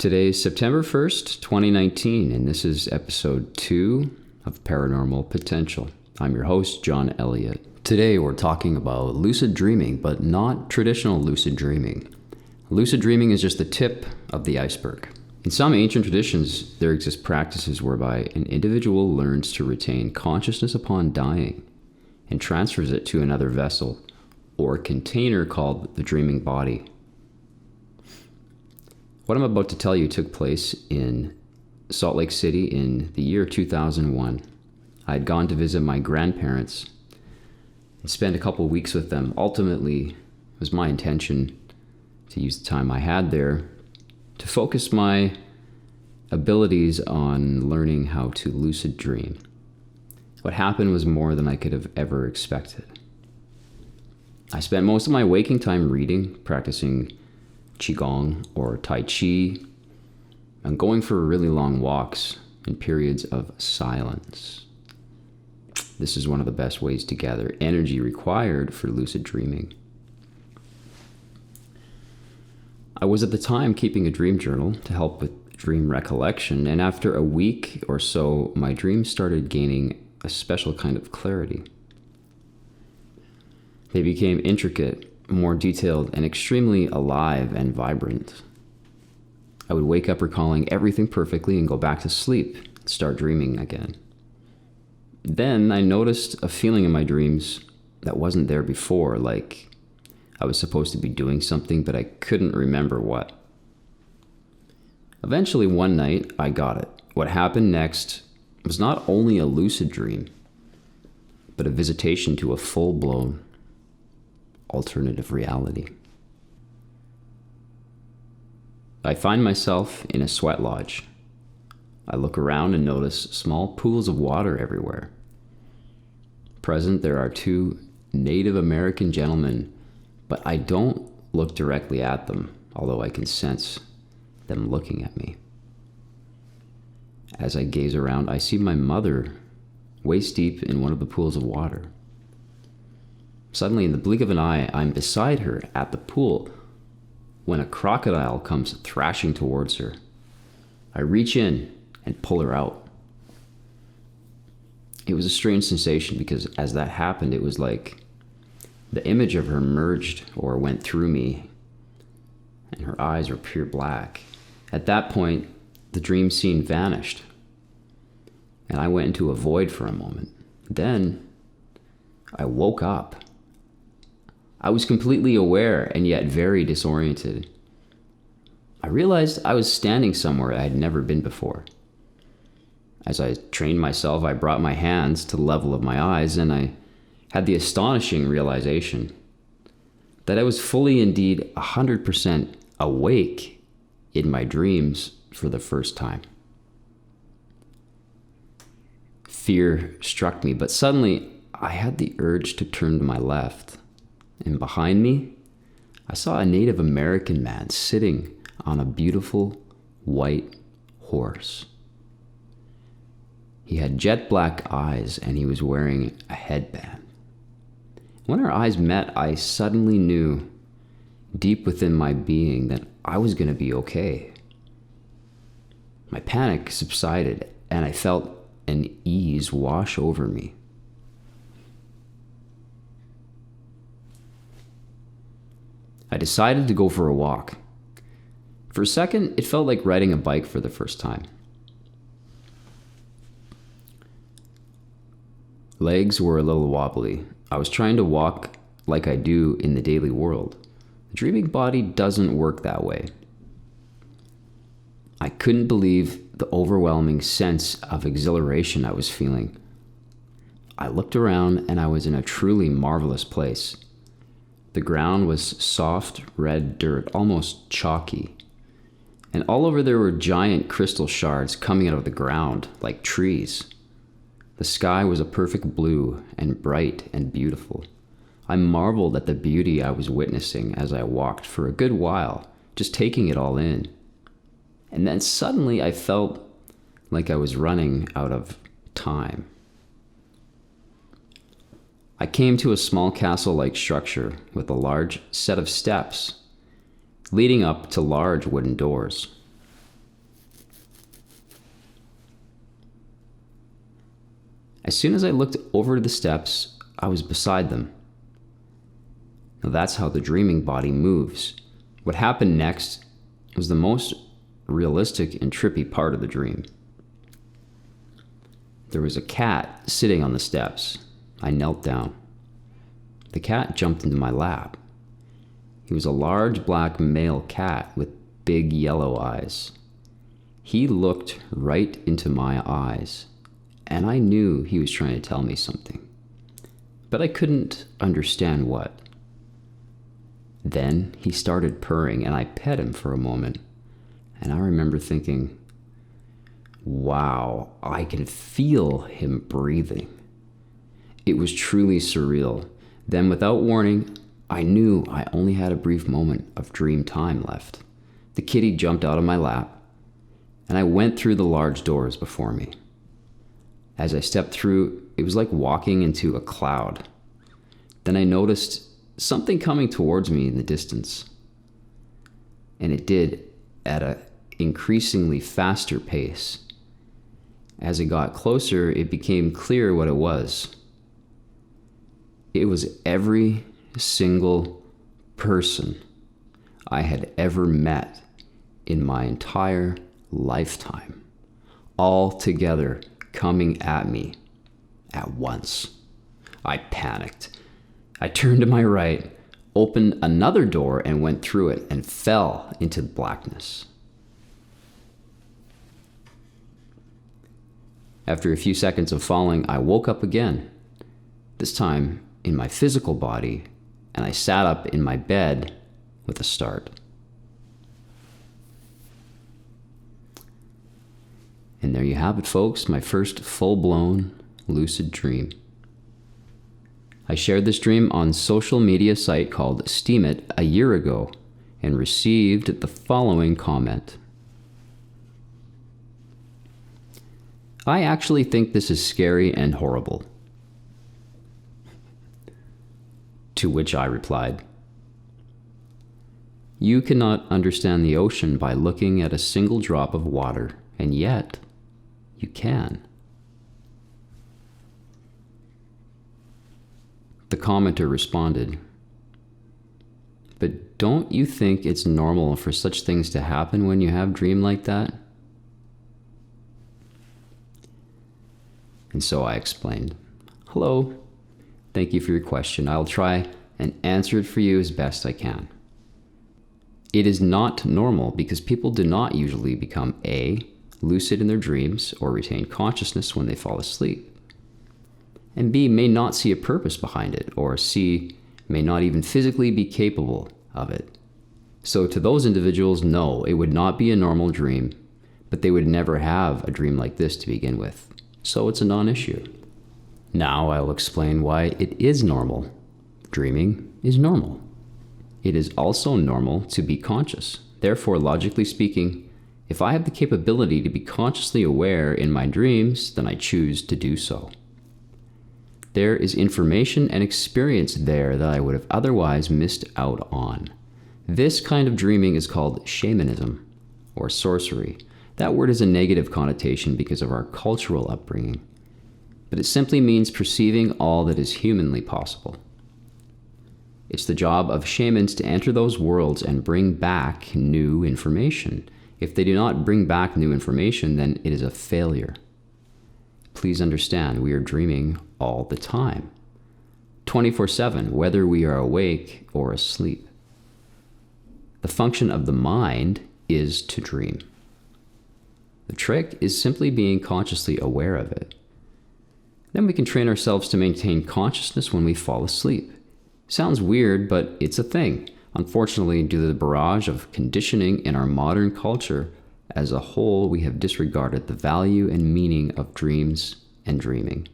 Today is September 1st, 2019, and this is episode 2 of Paranormal Potential. I'm your host, John Elliott. Today we're talking about lucid dreaming, but not traditional lucid dreaming. Lucid dreaming is just the tip of the iceberg. In some ancient traditions, there exist practices whereby an individual learns to retain consciousness upon dying and transfers it to another vessel or container called the dreaming body. What I'm about to tell you took place in Salt Lake City in the year 2001. I had gone to visit my grandparents and spend a couple weeks with them. Ultimately, it was my intention to use the time I had there to focus my abilities on learning how to lucid dream. What happened was more than I could have ever expected. I spent most of my waking time reading, practicing Qigong or Tai Chi, and going for really long walks in periods of silence. This is one of the best ways to gather energy required for lucid dreaming. I was at the time keeping a dream journal to help with dream recollection, and after a week or so, my dreams started gaining a special kind of clarity. They became intricate, more detailed, and extremely alive and vibrant. I would wake up recalling everything perfectly and go back to sleep, start dreaming again. Then I noticed a feeling in my dreams that wasn't there before, like I was supposed to be doing something, but I couldn't remember what. Eventually, one night, I got it. What happened next was not only a lucid dream, but a visitation to a full-blown alternative reality. I find myself in a sweat lodge. I look around and notice small pools of water everywhere. Present, there are 2 Native American gentlemen, but I don't look directly at them, although I can sense them looking at me. As I gaze around, I see my mother waist deep in one of the pools of water. Suddenly, in the blink of an eye, I'm beside her at the pool when a crocodile comes thrashing towards her. I reach in and pull her out. It was a strange sensation because as that happened, it was like the image of her merged or went through me, and her eyes were pure black. At that point, the dream scene vanished, and I went into a void for a moment. Then, I woke up. I was completely aware and yet very disoriented. I realized I was standing somewhere I had never been before. As I trained myself, I brought my hands to the level of my eyes, and I had the astonishing realization that I was fully indeed 100% awake in my dreams for the first time. Fear struck me, but suddenly I had the urge to turn to my left. And behind me, I saw a Native American man sitting on a beautiful white horse. He had jet black eyes and he was wearing a headband. When our eyes met, I suddenly knew deep within my being that I was going to be okay. My panic subsided and I felt an ease wash over me. I decided to go for a walk. For a second, it felt like riding a bike for the first time. Legs were a little wobbly. I was trying to walk like I do in the daily world. The dreaming body doesn't work that way. I couldn't believe the overwhelming sense of exhilaration I was feeling. I looked around and I was in a truly marvelous place. The ground was soft red dirt, almost chalky. And all over there were giant crystal shards coming out of the ground like trees. The sky was a perfect blue and bright and beautiful. I marveled at the beauty I was witnessing as I walked for a good while, just taking it all in. And then suddenly I felt like I was running out of time. I came to a small castle-like structure with a large set of steps leading up to large wooden doors. As soon as I looked over to the steps, I was beside them. Now that's how the dreaming body moves. What happened next was the most realistic and trippy part of the dream. There was a cat sitting on the steps. I knelt down. The cat jumped into my lap. He was a large black male cat with big yellow eyes. He looked right into my eyes, and I knew he was trying to tell me something, but I couldn't understand what. Then he started purring, and I pet him for a moment, and I remember thinking, wow, I can feel him breathing. It was truly surreal. Then, without warning, I knew I only had a brief moment of dream time left. The kitty jumped out of my lap, and I went through the large doors before me. As I stepped through, it was like walking into a cloud. Then I noticed something coming towards me in the distance, and it did at an increasingly faster pace. As it got closer, it became clear what it was. It was every single person I had ever met in my entire lifetime, all together coming at me at once. I panicked. I turned to my right, opened another door and went through it and fell into blackness. After a few seconds of falling, I woke up again, this time in my physical body, and I sat up in my bed with a start. And there you have it, folks, my first full-blown lucid dream. I shared this dream on social media site called Steemit a year ago and received the following comment. I actually think this is scary and horrible. To which I replied, you cannot understand the ocean by looking at a single drop of water, and yet you can. The commenter responded, but don't you think it's normal for such things to happen when you have a dream like that? And so I explained, hello, thank you for your question. I'll try and answer it for you as best I can. It is not normal because people do not usually become A, lucid in their dreams or retain consciousness when they fall asleep, and B, may not see a purpose behind it, or C, may not even physically be capable of it. So to those individuals, no, it would not be a normal dream, but they would never have a dream like this to begin with. So it's a non-issue. Now I'll explain why it is normal. Dreaming is normal. It is also normal to be conscious. Therefore, logically speaking, if I have the capability to be consciously aware in my dreams, then I choose to do so. There is information and experience there that I would have otherwise missed out on. This kind of dreaming is called shamanism or sorcery. That word has a negative connotation because of our cultural upbringing, but it simply means perceiving all that is humanly possible. It's the job of shamans to enter those worlds and bring back new information. If they do not bring back new information, then it is a failure. Please understand, we are dreaming all the time, 24/7, whether we are awake or asleep. The function of the mind is to dream. The trick is simply being consciously aware of it. Then we can train ourselves to maintain consciousness when we fall asleep. Sounds weird, but it's a thing. Unfortunately, due to the barrage of conditioning in our modern culture as a whole, we have disregarded the value and meaning of dreams and dreaming.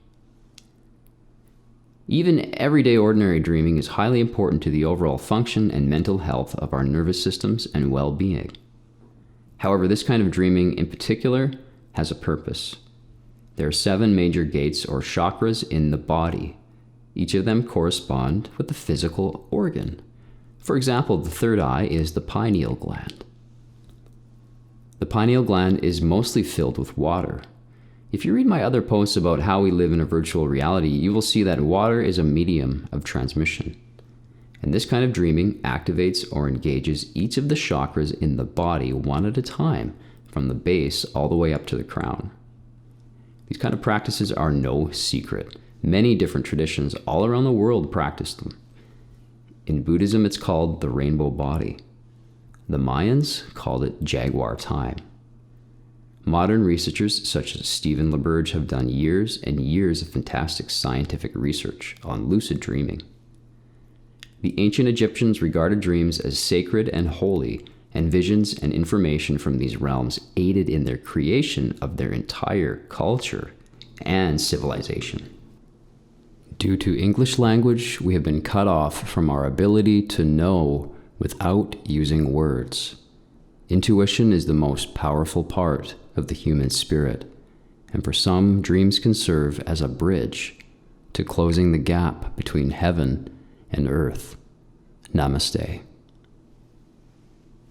Even everyday ordinary dreaming is highly important to the overall function and mental health of our nervous systems and well-being. However, this kind of dreaming in particular has a purpose. There are 7 major gates or chakras in the body. Each of them correspond with the physical organ. For example, the third eye is the pineal gland. The pineal gland is mostly filled with water. If you read my other posts about how we live in a virtual reality, you will see that water is a medium of transmission. And this kind of dreaming activates or engages each of the chakras in the body one at a time, from the base all the way up to the crown. These kind of practices are no secret. Many different traditions all around the world practice them. In Buddhism, it's called the rainbow body. The Mayans called it jaguar time. Modern researchers such as Stephen LaBerge have done years and years of fantastic scientific research on lucid dreaming. The ancient Egyptians regarded dreams as sacred and holy, and visions and information from these realms aided in their creation of their entire culture and civilization. Due to English language, we have been cut off from our ability to know without using words. Intuition is the most powerful part of the human spirit, and for some, dreams can serve as a bridge to closing the gap between heaven and earth. Namaste.